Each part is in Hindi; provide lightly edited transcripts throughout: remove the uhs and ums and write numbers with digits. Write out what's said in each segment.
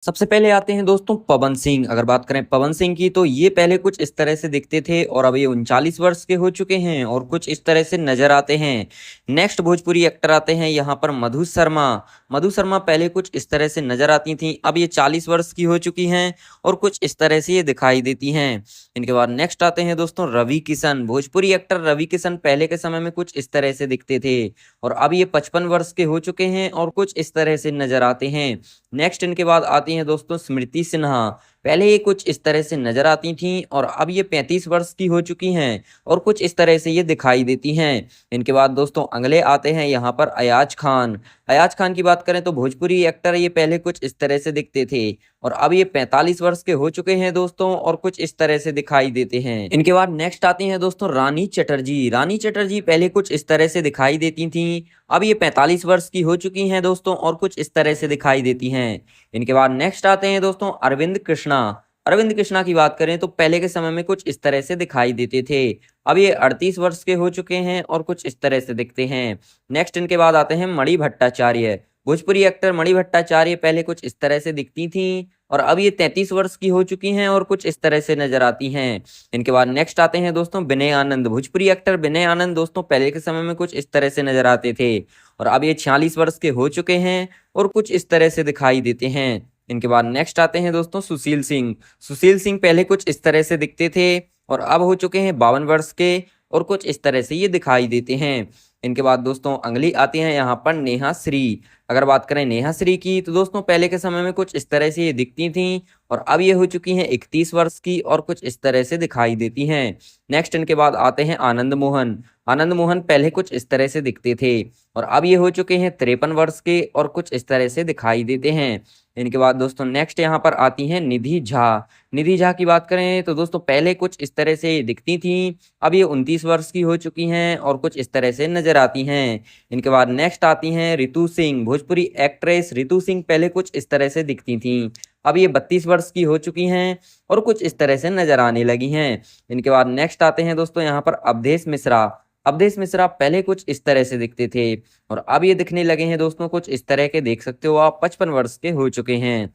सबसे पहले आते हैं दोस्तों पवन सिंह। अगर बात करें पवन सिंह की तो ये पहले कुछ इस तरह से दिखते थे और अब ये 39 वर्ष के हो चुके हैं और कुछ इस तरह से नजर आते हैं। नेक्स्ट भोजपुरी एक्टर आते हैं यहाँ पर मधु शर्मा। मधु शर्मा पहले कुछ इस तरह से नजर आती थी, अब ये 40 वर्ष की हो चुकी हैं और कुछ इस तरह से ये दिखाई देती हैं। इनके बाद नेक्स्ट आते हैं दोस्तों रवि किशन। भोजपुरी एक्टर रवि किशन पहले के समय में कुछ इस तरह से दिखते थे और अब ये 55 वर्ष के हो चुके हैं और कुछ इस तरह से नजर आते हैं। नेक्स्ट इनके बाद आती हैं दोस्तों स्मृति सिन्हा। पहले ये कुछ इस तरह से नजर आती थीं और अब ये 35 वर्ष की हो चुकी हैं और कुछ इस तरह से ये दिखाई देती हैं। इनके बाद दोस्तों अगले आते हैं यहाँ पर अयाज खान। अयाज खान की बात करें तो भोजपुरी एक्टर ये पहले कुछ इस तरह से दिखते थे और अब ये 45 वर्ष के हो चुके हैं दोस्तों और कुछ इस तरह से दिखाई देते हैं। इनके बाद नेक्स्ट आती हैं दोस्तों रानी चटर्जी। रानी चटर्जी पहले कुछ इस तरह से दिखाई देती थी, अब ये 45 वर्ष की हो चुकी हैं दोस्तों और कुछ इस तरह से दिखाई देती हैं। इनके बाद नेक्स्ट आते हैं दोस्तों अरविंद कृष्णा। अरविंद कृष्णा की बात करें तो पहले के समय में कुछ इस तरह से दिखाई देते थे, अब ये 38 वर्ष के हो चुके हैं और कुछ इस तरह से दिखते हैं। नेक्स्ट इनके बाद आते हैं मणि भट्टाचार्य। भोजपुरी एक्टर मणि भट्टाचार्य पहले कुछ इस तरह से दिखती थी और अब ये 33 वर्ष की हो चुकी हैं और कुछ इस तरह से नजर आती हैं। इनके बाद नेक्स्ट आते हैं दोस्तों विनय आनंद। भोजपुरी एक्टर विनय आनंद दोस्तों पहले के समय में कुछ इस तरह से नजर आते थे और अब ये 46 वर्ष के हो चुके हैं और कुछ इस तरह से दिखाई देते हैं। इनके बाद नेक्स्ट आते हैं दोस्तों सुशील सिंह। सुशील सिंह पहले कुछ इस तरह से दिखते थे और अब हो चुके हैं 52 वर्ष के और कुछ इस तरह से ये दिखाई देते हैं। इनके बाद दोस्तों अगली आती हैं यहाँ पर नेहा श्री। अगर बात करें नेहा श्री की तो दोस्तों पहले के समय में कुछ इस तरह से ये दिखती थी और अब ये हो चुकी हैं 31 वर्ष की और कुछ इस तरह से दिखाई देती हैं। नेक्स्ट इनके बाद आते हैं आनंद मोहन। आनंद मोहन पहले कुछ इस तरह से दिखते थे और अब ये हो चुके हैं 53 वर्ष के और कुछ इस तरह से दिखाई देते हैं। इनके बाद दोस्तों नेक्स्ट यहाँ पर आती हैं निधि झा। निधि झा की बात करें तो दोस्तों पहले कुछ इस तरह से दिखती थी, अब ये 29 वर्ष की हो चुकी हैं और कुछ इस तरह से नजर आती हैं। इनके बाद नेक्स्ट आती हैं रितु सिंह। भोजपुरी एक्ट्रेस रितु सिंह पहले कुछ इस तरह से दिखती थी, अब ये 32 वर्ष की हो चुकी हैं और कुछ इस तरह से नजर आने लगी हैं। इनके बाद नेक्स्ट आते हैं दोस्तों यहाँ पर अवधेश मिश्रा। अवधेश मिश्रा पहले कुछ इस तरह से दिखते थे और अब ये दिखने लगे हैं दोस्तों कुछ इस तरह के, देख सकते हो आप, 55 वर्ष के हो चुके हैं।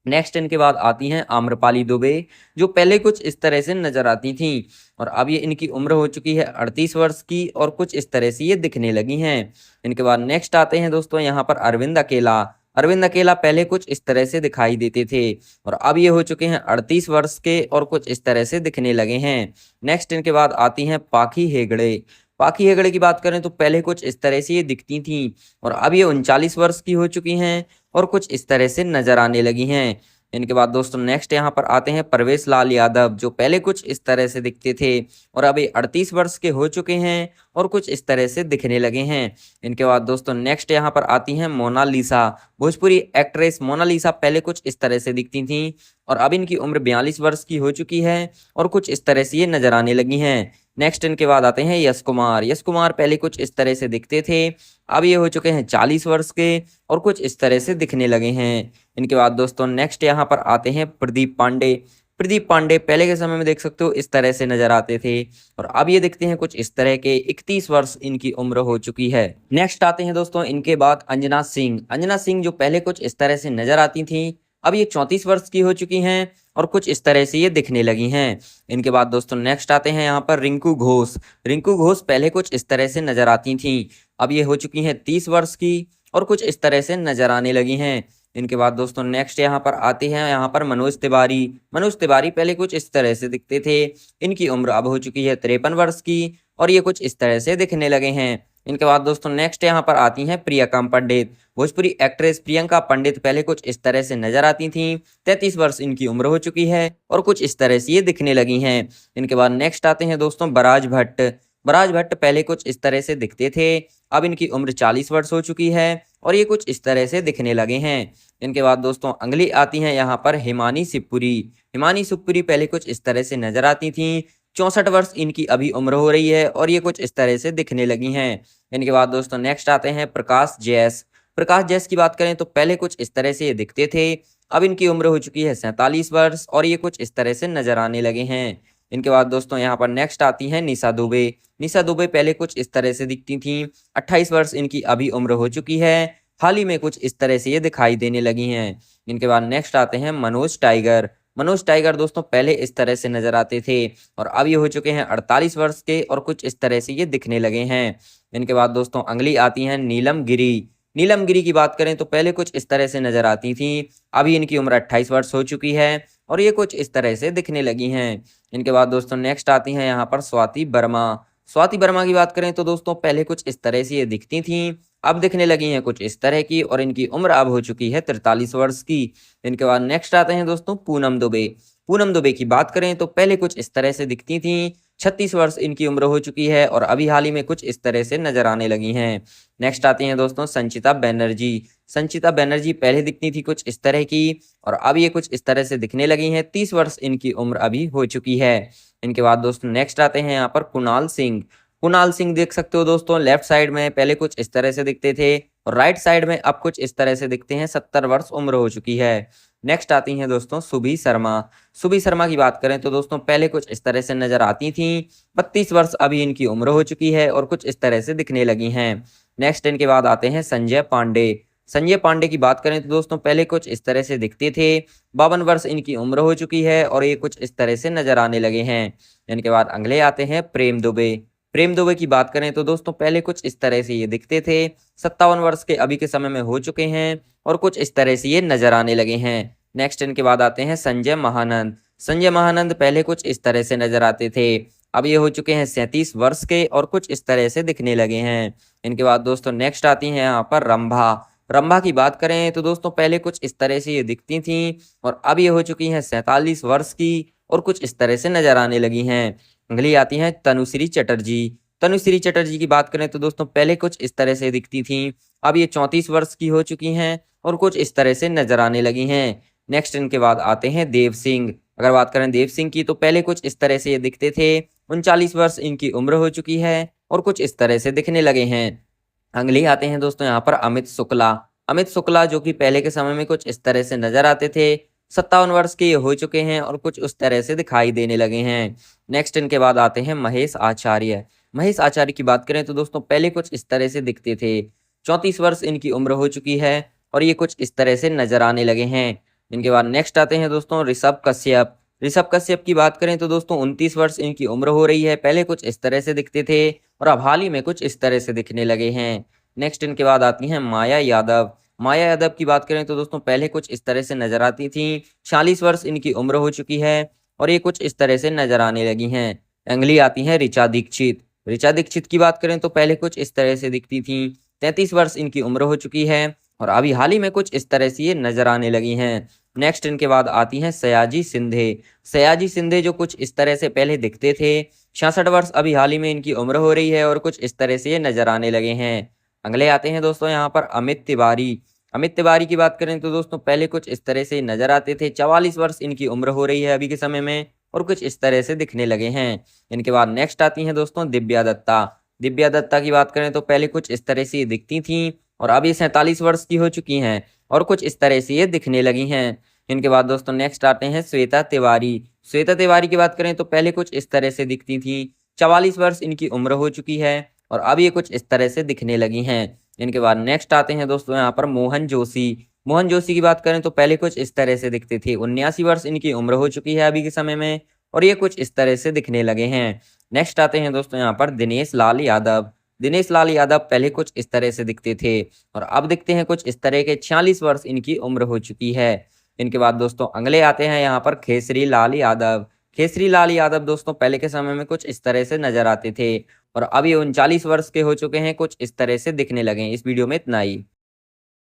नेक्स्ट इनके बाद आती हैं आम्रपाली दुबे, जो पहले कुछ इस तरह से नजर आती थी और अब ये इनकी उम्र हो चुकी है 38 वर्ष की और कुछ इस तरह से ये दिखने लगी हैं। इनके बाद नेक्स्ट आते हैं दोस्तों यहाँ पर अरविंद अकेला। अरविंद अकेला पहले कुछ इस तरह से दिखाई देते थे और अब ये हो चुके हैं 38 वर्ष के और कुछ इस तरह से दिखने लगे हैं। नेक्स्ट इनके बाद आती हैं पाखी हेगड़े। पाखी हेगड़े की बात करें तो पहले कुछ इस तरह से ये दिखती थी और अब ये 39 वर्ष की हो चुकी हैं और कुछ इस तरह से नजर आने लगी हैं। इनके बाद दोस्तों नेक्स्ट यहाँ पर आते हैं परवेश लाल यादव, जो पहले कुछ इस तरह से दिखते थे और अब ये 38 वर्ष के हो चुके हैं और कुछ इस तरह से दिखने लगे हैं। इनके बाद दोस्तों नेक्स्ट यहाँ पर आती हैं मोनालिसा। भोजपुरी एक्ट्रेस मोनालिसा पहले कुछ इस तरह से दिखती थी और अब इनकी उम्र 42 वर्ष की हो चुकी है और कुछ इस तरह से ये नजर आने लगी हैं। नेक्स्ट इनके बाद आते हैं यश कुमार। यश कुमार पहले कुछ इस तरह से दिखते थे, अब ये हो चुके हैं 40 वर्ष के और कुछ इस तरह से दिखने लगे हैं। इनके बाद दोस्तों नेक्स्ट यहाँ पर आते हैं प्रदीप पांडे। प्रदीप पांडे पहले के समय में देख सकते हो इस तरह से नजर आते थे और अब ये दिखते हैं कुछ इस तरह के, 31 वर्ष इनकी उम्र हो चुकी है। नेक्स्ट आते हैं दोस्तों इनके बाद अंजना सिंह। अंजना सिंह जो पहले कुछ इस तरह से नजर आती थी, अब ये 34 वर्ष की हो चुकी हैं और कुछ इस तरह से ये दिखने लगी हैं। इनके बाद दोस्तों नेक्स्ट आते हैं यहाँ पर रिंकू घोष। रिंकू घोष पहले कुछ इस तरह से नजर आती थी, अब ये हो चुकी हैं 30 वर्ष की और कुछ इस तरह से नजर आने लगी हैं। इनके बाद दोस्तों नेक्स्ट यहाँ पर आते हैं यहाँ पर मनोज तिवारी। मनोज तिवारी पहले कुछ इस तरह से दिखते थे, इनकी उम्र अब हो चुकी है 53 वर्ष की और ये कुछ इस तरह से दिखने लगे हैं। इनके बाद दोस्तों नेक्स्ट यहाँ पर आती हैं प्रियंका पंडित। भोजपुरी एक्ट्रेस प्रियंका पंडित पहले कुछ इस तरह से नजर आती थी, 33 वर्ष इनकी उम्र हो चुकी है और कुछ इस तरह से ये दिखने लगी हैं। इनके बाद नेक्स्ट आते हैं दोस्तों बराज भट्ट। बराज भट्ट पहले कुछ इस तरह से दिखते थे, अब इनकी उम्र 40 वर्ष हो चुकी है और ये कुछ इस तरह से दिखने लगे हैं। इनके बाद दोस्तों अगली आती हैं यहाँ पर हिमानी शिवपुरी। हिमानी शिवपुरी पहले कुछ इस तरह से नजर आती थी, 64 वर्ष इनकी अभी उम्र हो रही है और ये कुछ इस तरह से दिखने लगी हैं। इनके बाद दोस्तों नेक्स्ट आते हैं प्रकाश जैस। प्रकाश जैस की बात करें तो पहले कुछ इस तरह से ये दिखते थे, अब इनकी उम्र हो चुकी है 47 वर्ष और ये कुछ इस तरह से नजर आने लगे हैं। इनके बाद दोस्तों यहाँ पर नेक्स्ट आती हैं निशा दुबे। निशा दुबे पहले कुछ इस तरह से दिखती थी, 28 वर्ष इनकी अभी उम्र हो चुकी है हाल ही में कुछ इस तरह से ये दिखाई देने लगी हैं। इनके बाद नेक्स्ट आते हैं मनोज टाइगर। मनोज टाइगर दोस्तों पहले इस तरह से नजर आते थे और अब ये हो चुके हैं 48 वर्ष के और कुछ इस तरह से ये दिखने लगे हैं। इनके बाद दोस्तों अगली आती हैं नीलम गिरी। नीलम गिरी की बात करें तो पहले कुछ इस तरह से नजर आती थी, अभी इनकी उम्र 28 वर्ष हो चुकी है और ये कुछ इस तरह से दिखने लगी हैं। इनके बाद दोस्तों नेक्स्ट आती हैं यहाँ पर स्वाति वर्मा। स्वाति वर्मा की बात करें तो दोस्तों पहले कुछ इस तरह से ये दिखती थी, अब दिखने लगी हैं कुछ इस तरह की और इनकी उम्र अब हो चुकी है 43 वर्ष की। इनके बाद नेक्स्ट आते हैं दोस्तों पूनम दुबे। पूनम दुबे की बात करें तो पहले कुछ इस तरह से दिखती थी, 36 वर्ष इनकी उम्र हो चुकी है और अभी हाल ही में कुछ इस तरह से नजर आने लगी हैं। नेक्स्ट आती हैं दोस्तों संचिता बनर्जी। संचिता बनर्जी पहले दिखती थी कुछ इस तरह की और अब ये कुछ इस तरह से दिखने लगी हैं, 30 वर्ष इनकी उम्र अभी हो चुकी है। इनके बाद दोस्तों नेक्स्ट आते हैं यहाँ पर कुणाल सिंह। कुणाल सिंह देख सकते हो दोस्तों, लेफ्ट साइड में पहले कुछ इस तरह से दिखते थे और राइट साइड में अब कुछ इस तरह से दिखते हैं, 70 वर्ष उम्र हो चुकी है। नेक्स्ट आती हैं दोस्तों सुभी शर्मा। सुभी शर्मा की बात करें तो दोस्तों पहले कुछ इस तरह से नजर आती थी, 32 वर्ष अभी इनकी उम्र हो चुकी है और कुछ इस तरह से दिखने लगी हैं। नेक्स्ट इनके बाद आते हैं संजय पांडे। संजय पांडे की बात करें तो दोस्तों पहले कुछ इस तरह से दिखते थे, 52 वर्ष इनकी उम्र हो चुकी है और ये कुछ इस तरह से नजर आने लगे हैं। इनके बाद अगले आते हैं प्रेम दुबे। प्रेम दुबे की बात करें तो दोस्तों पहले कुछ इस तरह से ये दिखते थे, 57 वर्ष के अभी के समय में हो चुके हैं और कुछ इस तरह से ये नजर आने लगे हैं। नेक्स्ट इनके बाद आते हैं संजय महानंद। संजय महानंद पहले कुछ इस तरह से नजर आते थे, अब ये हो चुके हैं 37 वर्ष के और कुछ इस तरह से दिखने लगे हैं। इनके बाद दोस्तों नेक्स्ट आती हैं यहाँ पर रंभा। रंभा की बात करें तो दोस्तों पहले कुछ इस तरह से ये दिखती थी और अब ये हो चुकी हैं 47 वर्ष की और कुछ इस तरह से नजर आने लगी हैं। अगली आती हैं तनुश्री चटर्जी। तनुश्री चटर्जी की बात करें तो दोस्तों पहले कुछ इस तरह से दिखती थी, अब ये 34 वर्ष की हो चुकी हैं और कुछ इस तरह से नजर आने लगी हैं। नेक्स्ट इनके बाद आते हैं देव सिंह। अगर बात करें देव सिंह की तो पहले कुछ इस तरह से ये दिखते थे, 39 वर्ष इनकी उम्र हो चुकी है और कुछ इस तरह से दिखने लगे हैं। अगले आते हैं दोस्तों यहाँ पर अमित शुक्ला। अमित शुक्ला जो कि पहले के समय में कुछ इस तरह से नजर आते थे, 57 वर्ष के ये हो चुके हैं और कुछ उस तरह से दिखाई देने लगे हैं। नेक्स्ट इनके बाद आते हैं महेश आचार्य। महेश आचार्य की बात करें तो दोस्तों पहले कुछ इस तरह से दिखते थे, 34 वर्ष इनकी उम्र हो चुकी है और ये कुछ इस तरह से नजर आने लगे हैं। इनके बाद नेक्स्ट आते हैं दोस्तों ऋषभ कश्यप। ऋषभ कश्यप की बात करें तो दोस्तों 29 वर्ष इनकी उम्र हो रही है, पहले कुछ इस तरह से दिखते थे और अब हाल ही में कुछ इस तरह से दिखने लगे हैं। नेक्स्ट इनके बाद आती हैं माया यादव। माया यादव की बात करें तो दोस्तों पहले कुछ इस तरह से नजर आती थी, 40 वर्ष इनकी उम्र हो चुकी है और ये कुछ इस तरह से नजर आने लगी हैं। अगली आती हैं ऋचा दीक्षित। ऋचा दीक्षित की बात करें तो पहले कुछ इस तरह से दिखती थी, 33 वर्ष इनकी उम्र हो चुकी है और अभी हाल ही में कुछ इस तरह से ये नजर आने लगी हैं। नेक्स्ट इनके बाद आती हैं सयाजी सिंधे। सयाजी सिंधे जो कुछ इस तरह से पहले दिखते थे, 66 वर्ष अभी हाल ही में इनकी उम्र हो रही है और कुछ इस तरह से ये नजर आने लगे हैं। अगले आते हैं दोस्तों यहाँ पर अमित तिवारी। अमित तिवारी की बात करें तो दोस्तों पहले कुछ इस तरह से नजर आते थे, 44 वर्ष इनकी उम्र हो रही है अभी के समय में और कुछ इस तरह से दिखने लगे हैं। इनके बाद नेक्स्ट आती हैं दोस्तों दिव्या दत्ता। दिव्या दत्ता की बात करें तो पहले कुछ इस तरह से दिखती थी और अब ये 47 वर्ष की हो चुकी हैं और कुछ इस तरह से ये दिखने लगी हैं। इनके बाद दोस्तों नेक्स्ट आते हैं श्वेता तिवारी। श्वेता तिवारी की बात करें तो पहले कुछ इस तरह से दिखती थी, 44 वर्ष इनकी उम्र हो चुकी है और अब ये कुछ इस तरह से दिखने लगी हैं। इनके बाद नेक्स्ट आते हैं दोस्तों यहाँ पर मोहन जोशी। मोहन जोशी की बात करें तो पहले कुछ इस तरह से दिखते थे, 79 वर्ष इनकी उम्र हो चुकी है अभी के समय में और ये कुछ इस तरह से दिखने लगे हैं। नेक्स्ट आते हैं दोस्तों यहाँ पर दिनेश लाल यादव। दिनेश लाल यादव पहले कुछ इस तरह से दिखते थे और अब दिखते हैं कुछ इस तरह के, 46 वर्ष इनकी उम्र हो चुकी है। इनके बाद दोस्तों अगले आते हैं यहाँ पर खेसरी लाल यादव। खेसरी लाल यादव दोस्तों पहले के समय में कुछ इस तरह से नजर आते थे और अब ये 39 वर्ष के हो चुके हैं, कुछ इस तरह से दिखने लगे हैं। इस वीडियो में इतना ही।